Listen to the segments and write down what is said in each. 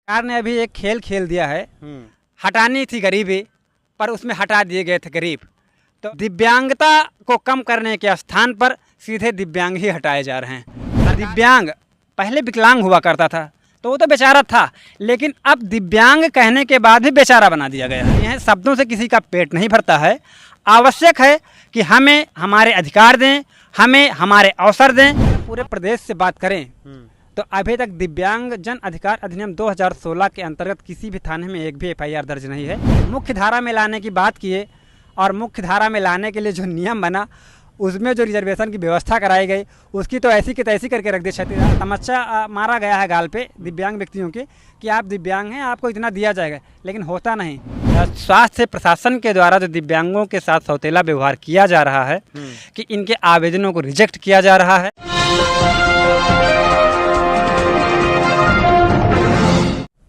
सरकार ने अभी एक खेल खेल दिया है। हटानी थी गरीबी, पर उसमें हटा दिए गए थे गरीब। तो दिव्यांगता को कम करने के स्थान पर सीधे दिव्यांग ही हटाए जा रहे हैं। दिव्यांग पहले विकलांग हुआ करता था तो वो तो बेचारा था, लेकिन अब दिव्यांग कहने के बाद भी बेचारा बना दिया गया है। यह शब्दों से किसी का पेट नहीं भरता है। आवश्यक है कि हमें हमारे अधिकार दें, हमें हमारे अवसर दें। पूरे प्रदेश से बात करें तो अभी तक दिव्यांग जन अधिकार अधिनियम 2016 के अंतर्गत किसी भी थाने में एक भी एफआईआर दर्ज नहीं है। मुख्य धारा में लाने की बात किए और मुख्य धारा में लाने के लिए जो नियम बना, उसमें जो रिजर्वेशन की व्यवस्था कराई गई, उसकी तो ऐसी की तैसी करके रख दी। छत्तीसगढ़ तमच्चा मारा गया है गाल पे दिव्यांग व्यक्तियों के कि आप दिव्यांग हैं, आपको इतना दिया जाएगा, लेकिन होता नहीं। स्वास्थ्य प्रशासन के द्वारा जो दिव्यांगों के साथ सौतेला व्यवहार किया जा रहा है कि इनके आवेदनों को रिजेक्ट किया जा रहा है।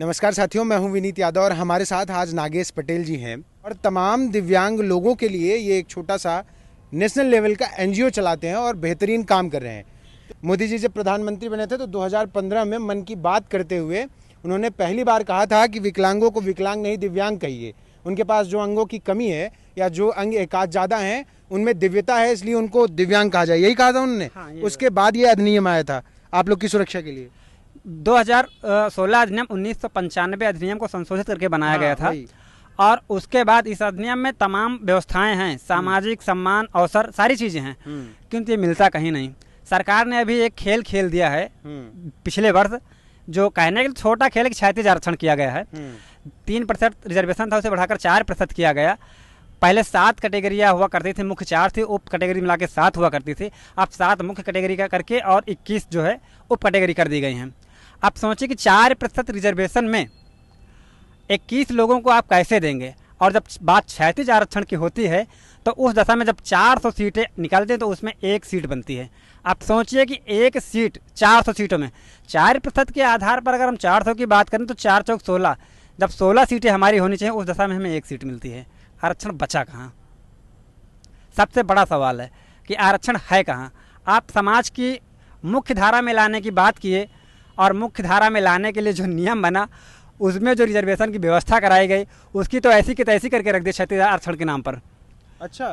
नमस्कार साथियों, मैं हूं विनीत यादव और हमारे साथ आज नागेश पटेल जी हैं और तमाम दिव्यांग लोगों के लिए ये एक छोटा सा नेशनल लेवल का एनजीओ चलाते हैं और बेहतरीन काम कर रहे हैं। मोदी जी जब प्रधानमंत्री बने थे तो 2015 में मन की बात करते हुए उन्होंने पहली बार कहा था कि विकलांगों को विकलांग नहीं दिव्यांग कहिए। उनके पास जो अंगों की कमी है या जो अंग एकाध ज़्यादा हैं उनमें दिव्यता है, इसलिए उनको दिव्यांग कहा जाए, यही कहा था उन्होंने। हाँ, उसके बाद ये अधिनियम आया था आप लोग की सुरक्षा के लिए। 2016 अधिनियम 1995 अधिनियम को संशोधित करके बनाया गया था और उसके बाद इस अधिनियम में तमाम व्यवस्थाएं हैं, सामाजिक सम्मान अवसर सारी चीज़ें हैं, किंतु ये मिलता कहीं नहीं। सरकार ने अभी एक खेल खेल दिया है पिछले वर्ष, जो कहने के छोटा खेल, क्षैतिज आरक्षण किया गया है। 3% रिजर्वेशन था, उसे बढ़ाकर 4% किया गया। पहले 7 कैटेगरियाँ हुआ करती थी, मुख्य 4 थी, उप कैटेगरी मिला के 7 हुआ करती थी। अब 7 मुख्य कैटेगरी का करके और 21 जो है उप कैटेगरी कर दी गई हैं। आप सोचिए कि 4% रिजर्वेशन में 21 लोगों को आप कैसे देंगे। और जब बात क्षैतिज आरक्षण की होती है तो उस दशा में जब 400 सीटें निकलती हैं तो उसमें एक सीट बनती है। आप सोचिए कि एक सीट 400 सीटों में 4% के आधार पर अगर हम 400 की बात करें तो 4 चौक 16, जब 16 सीटें हमारी होनी चाहिए उस दशा में हमें एक सीट मिलती है। आरक्षण बचा कहाँ? सबसे बड़ा सवाल है कि आरक्षण है कहाँ। आप समाज की मुख्य धारा में लाने की बात किए और मुख्य धारा में लाने के लिए जो नियम बना, उसमें जो रिजर्वेशन की व्यवस्था कराई गई, उसकी तो ऐसी की तैसी करके रख दी क्षैतिज आरक्षण के नाम पर। अच्छा,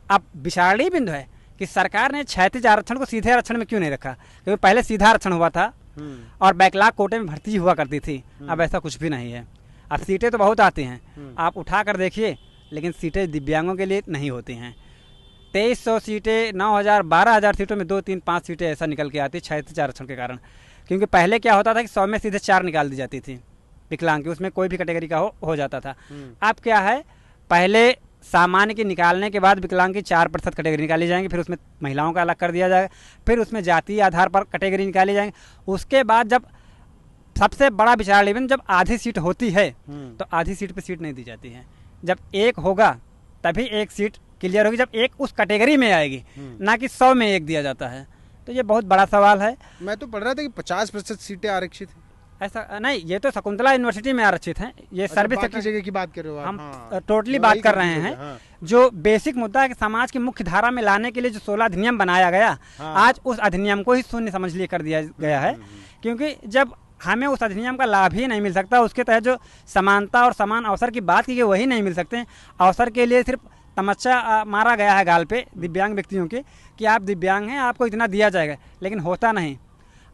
अब विचारणीय बिंदु है कि सरकार ने क्षैतिज आरक्षण को सीधे आरक्षण में क्यों नहीं रखा, क्योंकि पहले सीधा आरक्षण हुआ था और बैकलॉग कोटे में भर्ती हुआ करती थी। अब ऐसा कुछ भी नहीं है। अब सीटें तो बहुत आती हैं, आप उठा कर देखिए, लेकिन सीटें दिव्यांगों के लिए नहीं होती हैं। 2300 सीटें, 9000, 12000 सीटों में 2, 3, 5 सीटें ऐसा निकल के आती क्षैतिज आरक्षण के कारण। क्योंकि पहले क्या होता था कि 100 में सीधे 4 निकाल दी जाती थी विकलांग की, उसमें कोई भी कैटेगरी का हो जाता था। अब क्या है, पहले सामान्य की निकालने के बाद विकलांग की 4% कैटेगरी निकाली जाएंगी, फिर उसमें महिलाओं का अलग कर दिया जाएगा, फिर उसमें जातीय आधार पर कैटेगरी निकाली जाएंगी। उसके बाद जब सबसे बड़ा विचार लेकिन जब आधी सीट होती है तो आधी सीट पे सीट नहीं दी जाती है। जब एक होगा तभी एक सीट क्लियर होगी, जब एक उस कैटेगरी में आएगी, ना कि 100 में एक दिया जाता है। तो ये बहुत बड़ा सवाल है। मैं तो पढ़ रहा था कि 50% सीटें आरक्षित हैं। ऐसा नहीं, ये तो शकुंतला यूनिवर्सिटी में आरक्षित हैं। ये सर्विस बाकी जगह की बात कर रहे हो हम हाँ। टोटली बात कर रहे हैं। जो बेसिक मुद्दा है कि समाज की मुख्य धारा में लाने के लिए जो 16 अधिनियम बनाया गया, आज उस अधिनियम को ही शून्य समझ लिए कर दिया गया है। क्योंकि जब हमें उस अधिनियम का लाभ ही नहीं मिल सकता, उसके तहत जो समानता और समान अवसर की बात की गई वही नहीं मिल सकते। अवसर के लिए सिर्फ तमच्चा मारा गया है गाल पे दिव्यांग व्यक्तियों के कि आप दिव्यांग हैं, आपको इतना दिया जाएगा, लेकिन होता नहीं।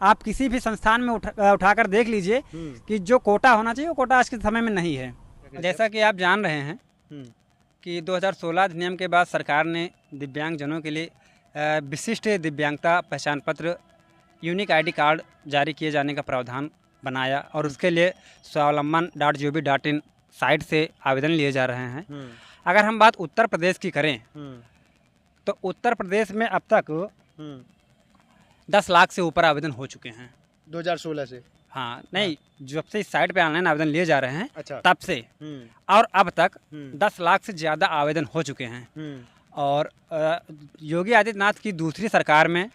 आप किसी भी संस्थान में उठाकर देख लीजिए कि जो कोटा होना चाहिए वो कोटा आज के समय में नहीं है। जैसा कि आप जान रहे हैं कि 2016 अधिनियम के बाद सरकार ने दिव्यांगजनों के लिए विशिष्ट दिव्यांगता पहचान पत्र, यूनिक आईडी कार्ड जारी किए जाने का प्रावधान बनाया और उसके लिए स्वावलंबन.gov.in साइट से आवेदन लिए जा रहे हैं। अगर हम बात उत्तर प्रदेश की करें तो उत्तर प्रदेश में अब तक 10 लाख से ऊपर आवेदन हो चुके हैं 2016 से। हाँ, नहीं, जब से इस साइट पे ऑनलाइन आवेदन लिए जा रहे हैं, अच्छा, तब से और अब तक 10 लाख से ज़्यादा आवेदन हो चुके हैं। और योगी आदित्यनाथ की दूसरी सरकार में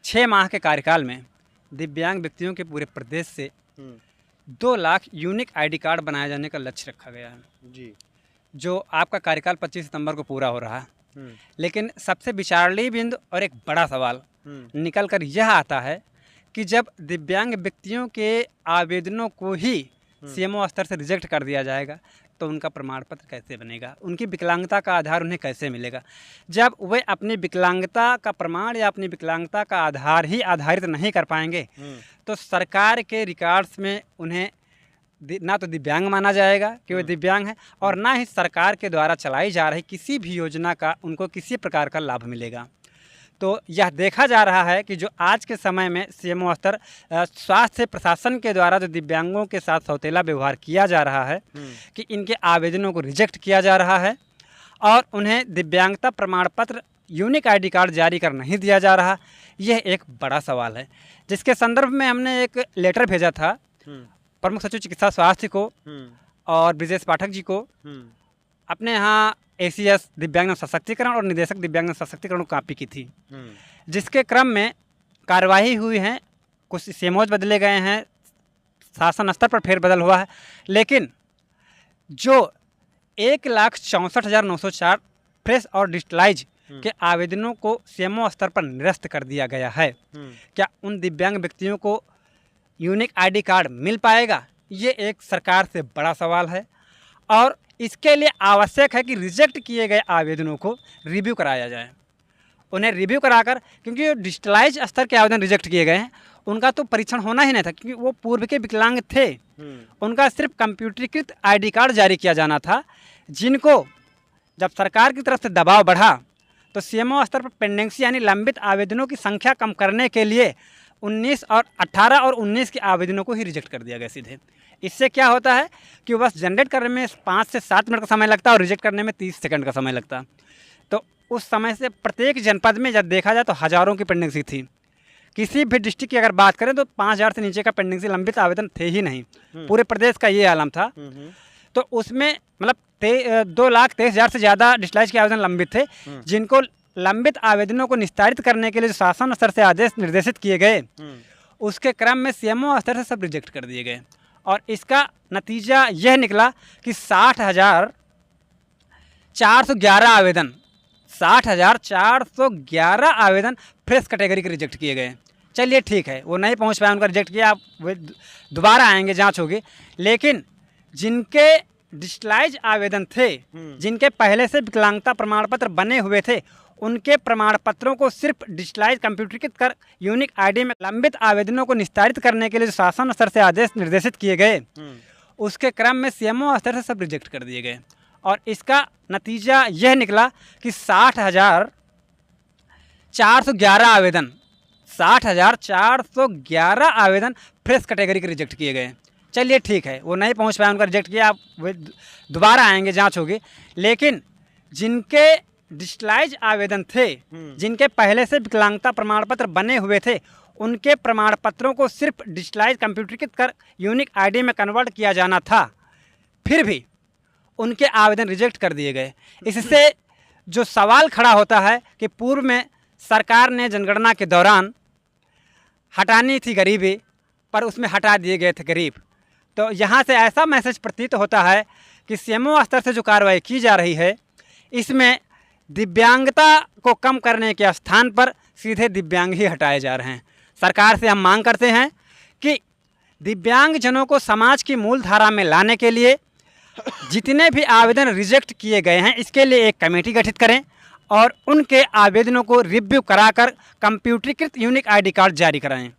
6 माह के कार्यकाल में दिव्यांग व्यक्तियों के पूरे प्रदेश से 2 लाख यूनिक आईडी कार्ड बनाए जाने का लक्ष्य रखा गया है जी, जो आपका कार्यकाल 25 सितंबर को पूरा हो रहा है। लेकिन सबसे विचारणीय बिंदु और एक बड़ा सवाल निकल कर यह आता है कि जब दिव्यांग व्यक्तियों के आवेदनों को ही सीएमओ स्तर से रिजेक्ट कर दिया जाएगा तो उनका प्रमाण पत्र कैसे बनेगा, उनकी विकलांगता का आधार उन्हें कैसे मिलेगा। जब वे अपनी विकलांगता का प्रमाण या अपनी विकलांगता का आधार ही आधारित नहीं कर पाएंगे तो सरकार के रिकॉर्ड्स में उन्हें ना तो दिव्यांग माना जाएगा कि वे दिव्यांग हैं, और ना ही सरकार के द्वारा चलाई जा रही किसी भी योजना का उनको किसी प्रकार का लाभ मिलेगा। तो यह देखा जा रहा है कि जो आज के समय में सीएमओ स्तर स्वास्थ्य प्रशासन के द्वारा जो दिव्यांगों के साथ सौतेला व्यवहार किया जा रहा है कि इनके आवेदनों को रिजेक्ट किया जा रहा है और उन्हें दिव्यांगता प्रमाण पत्र यूनिक आईडी कार्ड जारी कर नहीं दिया जा रहा, यह एक बड़ा सवाल है, जिसके संदर्भ में हमने एक लेटर भेजा था प्रमुख सचिव चिकित्सा स्वास्थ्य को और ब्रिजेश पाठक जी को। अपने यहाँ ACS दिव्यांग सशक्तिकरण और निदेशक दिव्यांग सशक्तिकरण को कॉपी की थी, जिसके क्रम में कार्यवाही हुई है, कुछ सीएमओज बदले गए हैं, शासन स्तर पर फेरबदल हुआ है, लेकिन जो 1,64,904 फ्रेश और डिजिटलाइज के आवेदनों को सीएमओ स्तर पर निरस्त कर दिया गया है, क्या उन दिव्यांग व्यक्तियों को यूनिक आईडी कार्ड मिल पाएगा? ये एक सरकार से बड़ा सवाल है और इसके लिए आवश्यक है कि रिजेक्ट किए गए आवेदनों को रिव्यू कराया जाए, उन्हें रिव्यू कराकर, क्योंकि जो डिजिटलाइज स्तर के आवेदन रिजेक्ट किए गए हैं उनका तो परीक्षण होना ही नहीं था, क्योंकि वो पूर्व के विकलांग थे, उनका सिर्फ कंप्यूटरीकृत आईडी कार्ड जारी किया जाना था, जिनको जब सरकार की तरफ से दबाव बढ़ा तो सीएमओ स्तर पर पेंडेंसी यानी लंबित आवेदनों की संख्या कम करने के लिए 18 और 19 के आवेदनों को ही रिजेक्ट कर दिया गया सीधे। इससे क्या होता है कि बस जनरेट करने में 5 से 7 मिनट का समय लगता है और रिजेक्ट करने में 30 सेकंड का समय लगता। तो उस समय से प्रत्येक जनपद में जब देखा जाए तो हज़ारों की पेंडेंसी थी। किसी भी डिस्ट्रिक्ट की अगर बात करें तो 5,000 से नीचे का पेंडेंसी लंबित आवेदन थे ही नहीं, पूरे प्रदेश का ये आलम था। तो उसमें मतलब 2,23,000 से ज़्यादा डिजिटलाइज के आवेदन लंबित थे, जिनको लंबित आवेदनों को निस्तारित करने के लिए जो शासन स्तर से आदेश निर्देशित किए गए उसके क्रम में सीएमओ स्तर से सब रिजेक्ट कर दिए गए और इसका नतीजा यह निकला कि 60,411 आवेदन फ्रेश कैटेगरी के रिजेक्ट किए गए। चलिए ठीक है, वो नहीं पहुंच पाए, उनका रिजेक्ट किया, वे दोबारा आएंगे, जांच होगी, लेकिन जिनके डिजिटलाइज आवेदन थे, जिनके पहले से विकलांगता प्रमाण पत्र बने हुए थे, उनके प्रमाण पत्रों को सिर्फ डिजिटलाइज कंप्यूटरीकृत कर यूनिक आईडी में लंबित आवेदनों को निस्तारित करने के लिए जो शासन स्तर से आदेश निर्देशित किए गए उसके क्रम में सीएमओ स्तर से सब रिजेक्ट कर दिए गए और इसका नतीजा यह निकला कि 60,411 आवेदन फ्रेश कैटेगरी के रिजेक्ट किए गए। चलिए ठीक है, वो नहीं पहुंच पाए, उनका रिजेक्ट किया, वे दोबारा आएंगे, जांच होगी, लेकिन जिनके डिजिटलाइज आवेदन थे, जिनके पहले से विकलांगता प्रमाण पत्र बने हुए थे, उनके प्रमाण पत्रों को सिर्फ डिजिटलाइज कंप्यूटरीकृत कर यूनिक आईडी में कन्वर्ट किया जाना था, फिर भी उनके आवेदन रिजेक्ट कर दिए गए। इससे जो सवाल खड़ा होता है कि पूर्व में सरकार ने जनगणना के दौरान हटानी थी गरीबी, पर उसमें हटा दिए गए थे गरीब। तो यहाँ से ऐसा मैसेज प्रतीत होता है कि सीएमओ स्तर से जो कार्रवाई की जा रही है, इसमें दिव्यांगता को कम करने के स्थान पर सीधे दिव्यांग ही हटाए जा रहे हैं। सरकार से हम मांग करते हैं कि दिव्यांगजनों को समाज की मूल धारा में लाने के लिए जितने भी आवेदन रिजेक्ट किए गए हैं, इसके लिए एक कमेटी गठित करें और उनके आवेदनों को रिव्यू कराकर कंप्यूटरीकृत यूनिक आईडी कार्ड जारी कराएं।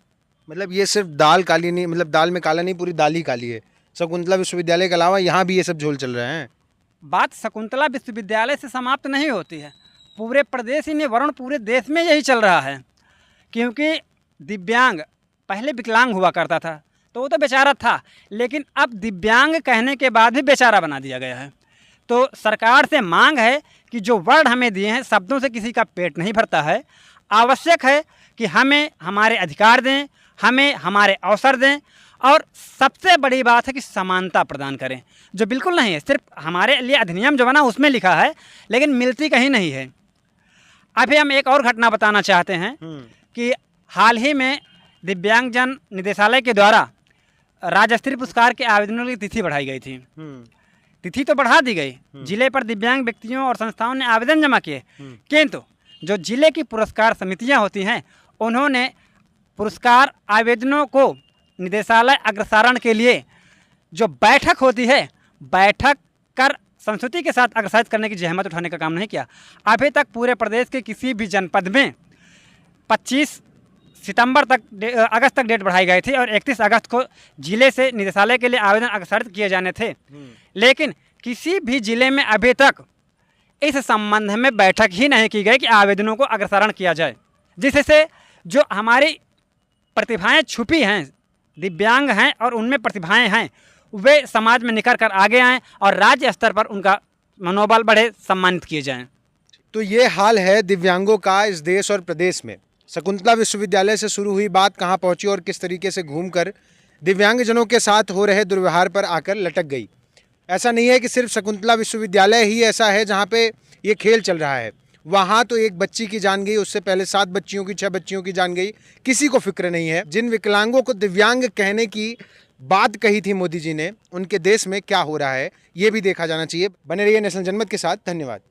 मतलब ये सिर्फ दाल काली नहीं, मतलब दाल में काला नहीं, पूरी दाल ही काली है। शकुंतला विश्वविद्यालय के अलावा यहाँ भी ये सब झोल चल रहे हैं। बात शकुंतला विश्वविद्यालय से समाप्त नहीं होती है, पूरे प्रदेश ही नहीं वरुण पूरे देश में यही चल रहा है, क्योंकि दिव्यांग पहले विकलांग हुआ करता था तो वो तो बेचारा था, लेकिन अब दिव्यांग कहने के बाद भी बेचारा बना दिया गया है। तो सरकार से मांग है कि जो वर्ड हमें दिए हैं, शब्दों से किसी का पेट नहीं भरता है, आवश्यक है कि हमें हमारे अधिकार दें, हमें हमारे अवसर दें और सबसे बड़ी बात है कि समानता प्रदान करें, जो बिल्कुल नहीं है। सिर्फ हमारे लिए अधिनियम जो बना उसमें लिखा है, लेकिन मिलती कहीं नहीं है। अभी हम एक और घटना बताना चाहते हैं कि हाल ही में दिव्यांगजन निदेशालय के द्वारा राज्य स्तरीय पुरस्कार के आवेदनों की तिथि बढ़ाई गई थी। तिथि तो बढ़ा दी गई, जिले पर दिव्यांग व्यक्तियों और संस्थाओं ने आवेदन जमा किए, किंतु जो जिले की पुरस्कार समितियां होती हैं उन्होंने पुरस्कार आवेदनों को निदेशालय अग्रसारण के लिए जो बैठक होती है, बैठक कर संस्कृति के साथ अग्रसारित करने की जहमत उठाने का काम नहीं किया। अभी तक पूरे प्रदेश के किसी भी जनपद में 25 सितंबर तक अगस्त तक डेट बढ़ाई गई थी और 31 अगस्त को जिले से निदेशालय के लिए आवेदन अग्रसारित किए जाने थे, लेकिन किसी भी जिले में अभी तक इस संबंध में बैठक ही नहीं की गई कि आवेदनों को अग्रसारण किया जाए, जिससे जो हमारी प्रतिभाएं छुपी हैं, दिव्यांग हैं और उनमें प्रतिभाएं हैं, वे समाज में निखर कर आगे आएँ और राज्य स्तर पर उनका मनोबल बढ़े, सम्मानित किए जाएं। तो ये हाल है दिव्यांगों का इस देश और प्रदेश में। शकुंतला विश्वविद्यालय से शुरू हुई बात कहाँ पहुँची और किस तरीके से घूमकर दिव्यांगजनों के साथ हो रहे दुर्व्यवहार पर आकर लटक गई। ऐसा नहीं है कि सिर्फ शकुंतला विश्वविद्यालय ही ऐसा है जहाँ पे ये खेल चल रहा है। वहाँ तो एक बच्ची की जान गई, उससे पहले 7 बच्चियों की 6 बच्चियों की जान गई, किसी को फिक्र नहीं है। जिन विकलांगों को दिव्यांग कहने की बात कही थी मोदी जी ने, उनके देश में क्या हो रहा है ये भी देखा जाना चाहिए। बने रहिए नेशनल जनमत के साथ। धन्यवाद।